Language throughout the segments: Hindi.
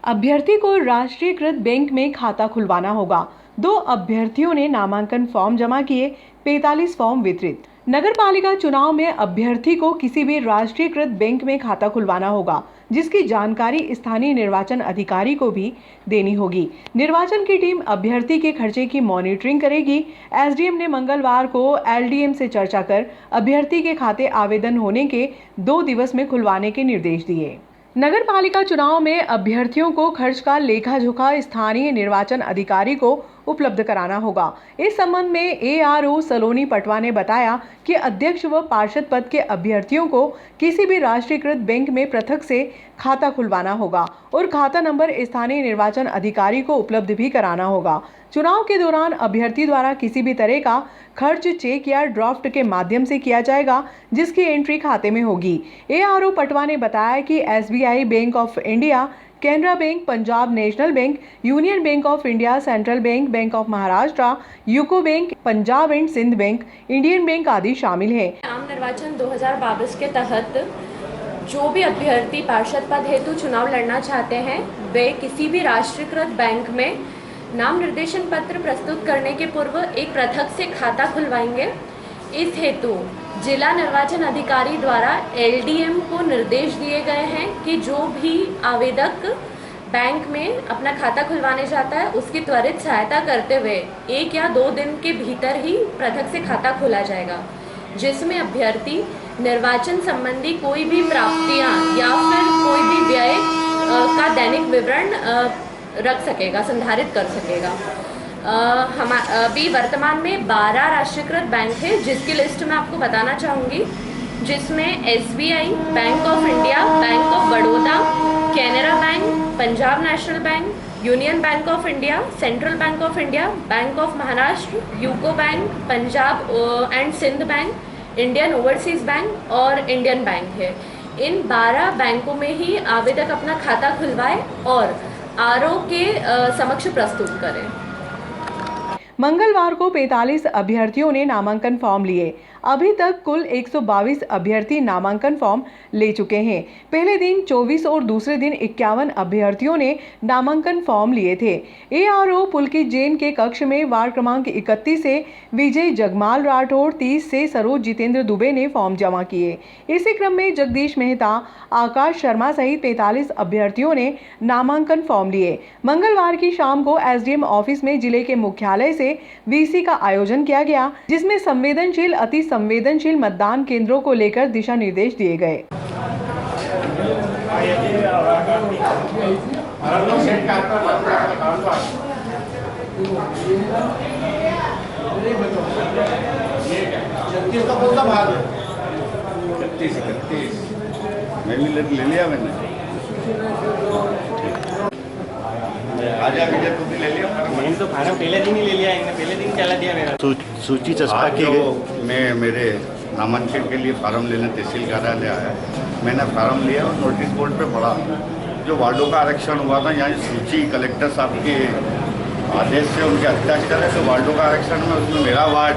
अभ्यर्थी को राष्ट्रीयकृत बैंक में खाता खुलवाना होगा। 2 अभ्यर्थियों ने नामांकन फॉर्म जमा किए, 45 फॉर्म वितरित। नगर पालिका चुनाव में अभ्यर्थी को किसी भी राष्ट्रीयकृत बैंक में खाता खुलवाना होगा, जिसकी जानकारी स्थानीय निर्वाचन अधिकारी को भी देनी होगी। निर्वाचन की टीम अभ्यर्थी के खर्चे की मॉनिटरिंग करेगी। एसडीएम ने मंगलवार को एलडीएम से चर्चा कर अभ्यर्थी के खाते आवेदन होने के 2 दिवस में खुलवाने के निर्देश दिए। नगर पालिका चुनाव में अभ्यर्थियों को खर्च का लेखा जोखा स्थानीय निर्वाचन अधिकारी को उपलब्ध कराना होगा। इस संबंध में एआरओ सलोनी पटवा ने बताया कि अध्यक्ष व पार्षद पद के अभ्यर्थियों को किसी भी राष्ट्रीयकृत बैंक में पृथक से खाता खुलवाना होगा और खाता नंबर स्थानीय निर्वाचन अधिकारी को उपलब्ध भी कराना होगा। चुनाव के दौरान अभ्यर्थी द्वारा किसी भी तरह का खर्च चेक या ड्राफ्ट के माध्यम से किया जाएगा, जिसकी एंट्री खाते में होगी। एआरओ पटवा ने बताया कि SBI, Bank of India, Canara Bank, Punjab National Bank, Union Bank of India, Central Bank, Bank of Maharashtra, UCO Bank, Punjab and Sindh Bank, Indian Bank आदि शामिल हैं। आम निर्वाचन 2022 के तहत जो भी अभ्यर्थी पार्षद पद हेतु चुनाव लड़ना चाहते हैं, वे किसी भी राष्ट्रीयकृत बैंक में नाम निर्देशन पत्र प्रस्तुत करने के पूर्व एक पृथक से खाता खुलवाएंगे। इस हेतु जिला निर्वाचन अधिकारी द्वारा एलडीएम को निर्देश दिए गए हैं कि जो भी आवेदक बैंक में अपना खाता खुलवाने जाता है, उसकी त्वरित सहायता करते हुए 1 या 2 दिन के भीतर ही पृथक से खाता खोला जाएगा, जिसमें अभ्यर्थी निर्वाचन संबंधी कोई भी प्राप्तियां या फिर कोई भी व्यय का दैनिक विवरण रख सकेगा, संधारित कर सकेगा। अभी वर्तमान में 12 राष्ट्रीयकृत बैंक है, जिसकी लिस्ट मैं आपको बताना चाहूँगी, जिसमें SBI, Bank of India, Bank of Baroda, Canara Bank, Punjab National Bank, Union Bank of India, Central Bank of India, Bank of Maharashtra, UCO Bank, Punjab and Sindh Bank, Indian Overseas Bank और इंडियन बैंक है। इन 12 बैंकों में ही आवेदक अपना खाता खुलवाए और आरओ के समक्ष प्रस्तुत करें। मंगलवार को 45 अभ्यर्थियों ने नामांकन फॉर्म लिए। अभी तक कुल 122 अभ्यर्थी नामांकन फॉर्म ले चुके हैं। पहले दिन 24 और दूसरे दिन 51 अभ्यर्थियों ने नामांकन फॉर्म लिए थे। एआरओ पुलकित जैन के कक्ष में वार्ड क्रमांक 31 से विजय जगमाल राठौड़, 30 से सरोज जितेंद्र दुबे ने फॉर्म जमा किए। इसी क्रम में जगदीश मेहता, आकाश शर्मा सहित 45 अभ्यर्थियों ने नामांकन फॉर्म लिए। मंगलवार की शाम को एसडीएम ऑफिस में जिले के मुख्यालय से वीसी का आयोजन किया गया, जिसमें संवेदनशील, अति संवेदनशील मतदान केंद्रों को लेकर दिशा निर्देश दिए गए। ले लिया मैंने। आजा विजय, तुमने ले लिया? मैंने तो फार्म पहले दिन ही ले लिया, इन्हें पहले दिन चला दिया मेरा। सूची चस्पा की गई। मैं मेरे नामांकन के लिए फार्म लेने तहसील कार्यालय आया। मैंने फार्म लिया और नोटिस बोर्ड पे पढ़ा जो वार्डों का आरक्षण हुआ था। यहाँ सूची कलेक्टर साहब के आदेश से उनके हस्ताक्षर है, तो वार्डों का आरक्षण में उसमें मेरा वार्ड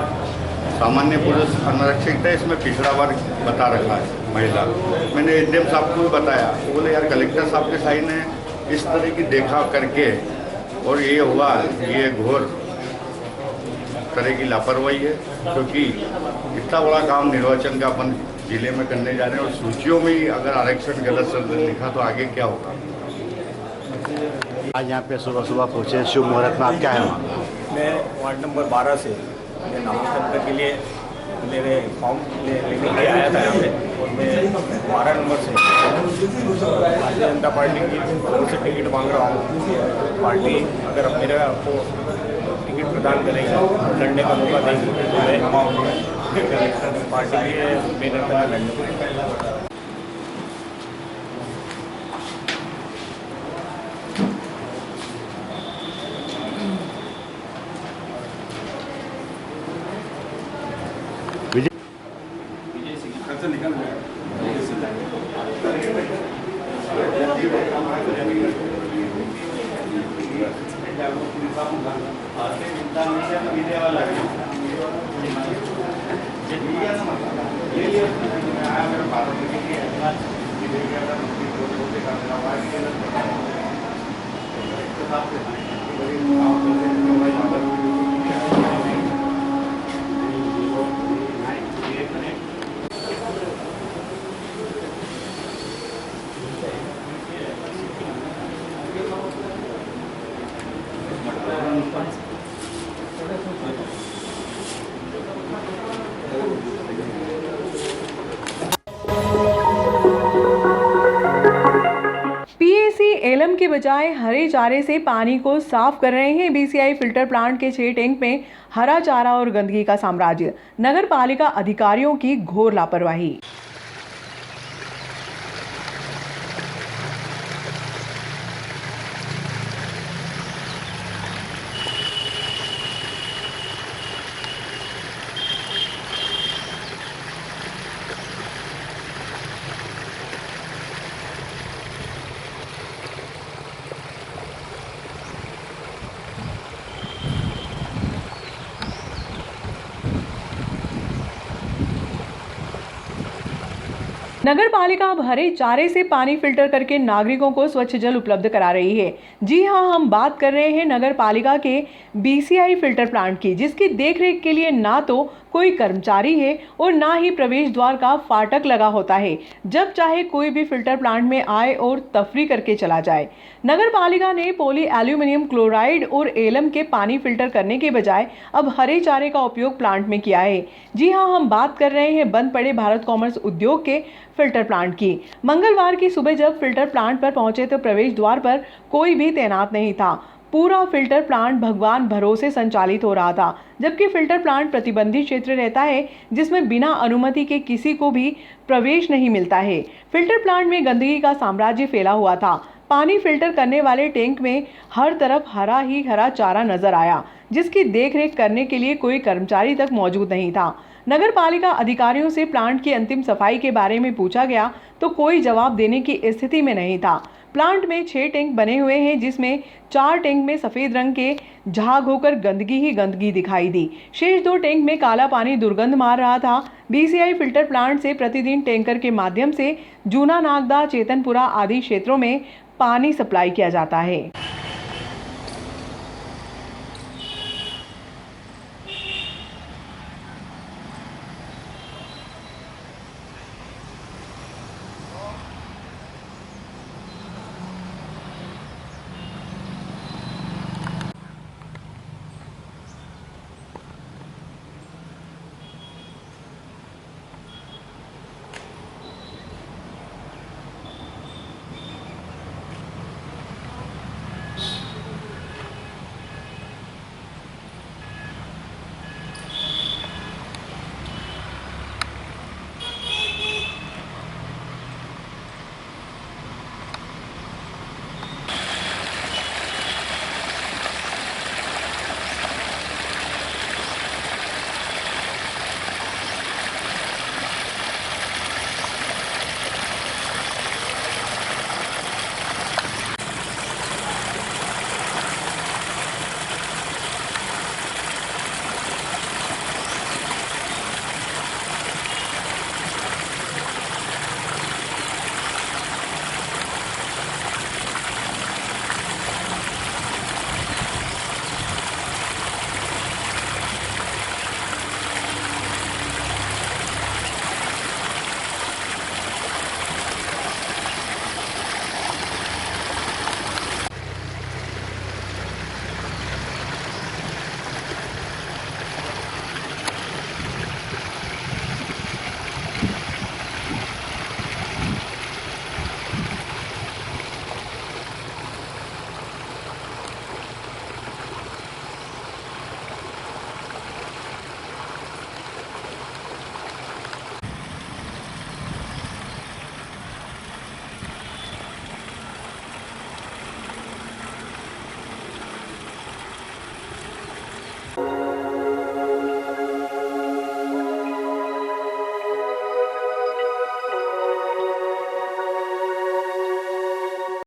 सामान्य पुरुष अनारक्षित है, इसमें पिछड़ा वर्ग बता रखा है, महिला। मैंने एसडीएम साहब को भी बताया, तो बोले यार कलेक्टर साहब के साइन है, इस तरह की देखा करके और ये हुआ, ये घोर तरह की लापरवाही है, क्योंकि इतना बड़ा काम निर्वाचन का अपन जिले में करने जा रहे हैं और सूचियों में ही अगर आरक्षण गलत शब्द लिखा तो आगे क्या होगा। आज यहाँ पे सुबह सुबह पहुँचे शुभ मुहूर्त में, आप क्या है वहाँ? मैं वार्ड नंबर 12 से नामांकन के लिए मेरे फॉर्म लेने के लिए आया था यहाँ पे, और मैं 12 नंबर से भारतीय जनता पार्टी की तरफ से टिकट मांग रहा हूँ। पार्टी अगर मेरे को टिकट प्रदान करेगी, लड़ने का मौका देगी, तो मैं पार्टी के लिए मेरे तरह लड़ने। निकल गया। पीएसी एलम के बजाय हरे चारे से पानी को साफ कर रहे हैं बीसीआई फिल्टर प्लांट के 6 टैंक में हरा चारा और गंदगी का साम्राज्य। नगर पालिका अधिकारियों की घोर लापरवाही। नगर पालिका अब हरे चारे से पानी फिल्टर करके नागरिकों को स्वच्छ जल उपलब्ध करा रही है। जी हां, हम बात कर रहे हैं नगर पालिका के बीसीआई फिल्टर प्लांट की, जिसकी देखरेख के लिए ना तो कोई कर्मचारी है और ना ही प्रवेश द्वार का फाटक लगा होता है। जब चाहे कोई भी फिल्टर प्लांट में आए और तफरी करके चला जाए। नगर पालिका ने पॉली एल्यूमिनियम क्लोराइड और एलम के पानी फिल्टर करने के बजाय अब हरे चारे का उपयोग प्लांट में किया है। जी हां, हम बात कर रहे हैं बंद पड़े भारत कॉमर्स उद्योग के फिल्टर प्लांट की। मंगलवार की सुबह जब फिल्टर प्लांट पर पहुंचे तो प्रवेश द्वार पर कोई भी तैनात नहीं था। पूरा फिल्टर प्लांट भगवान भरोसे संचालित हो रहा था, जबकि फिल्टर प्लांट प्रतिबंधित क्षेत्र रहता है जिसमें बिना अनुमति के किसी को भी प्रवेश नहीं मिलता है। फिल्टर प्लांट में गंदगी का साम्राज्य फैला हुआ था। पानी फिल्टर करने वाले टैंक में हर तरफ हरा ही हरा चारा नजर आया, जिसकी देखरेख करने के लिए कोई कर्मचारी तक मौजूद नहीं था। नगर पालिका अधिकारियों से प्लांट की अंतिम सफाई के बारे में पूछा गया तो कोई जवाब देने की स्थिति में नहीं था। प्लांट में 6 टैंक बने हुए हैं, जिसमें 4 टैंक में सफेद रंग के झाग होकर गंदगी ही गंदगी दिखाई दी। शेष 2 टैंक में काला पानी दुर्गंध मार रहा था। बीसीआई फिल्टर प्लांट से प्रतिदिन टैंकर के माध्यम से जूना नागदा, चेतनपुरा आदि क्षेत्रों में पानी सप्लाई किया जाता है।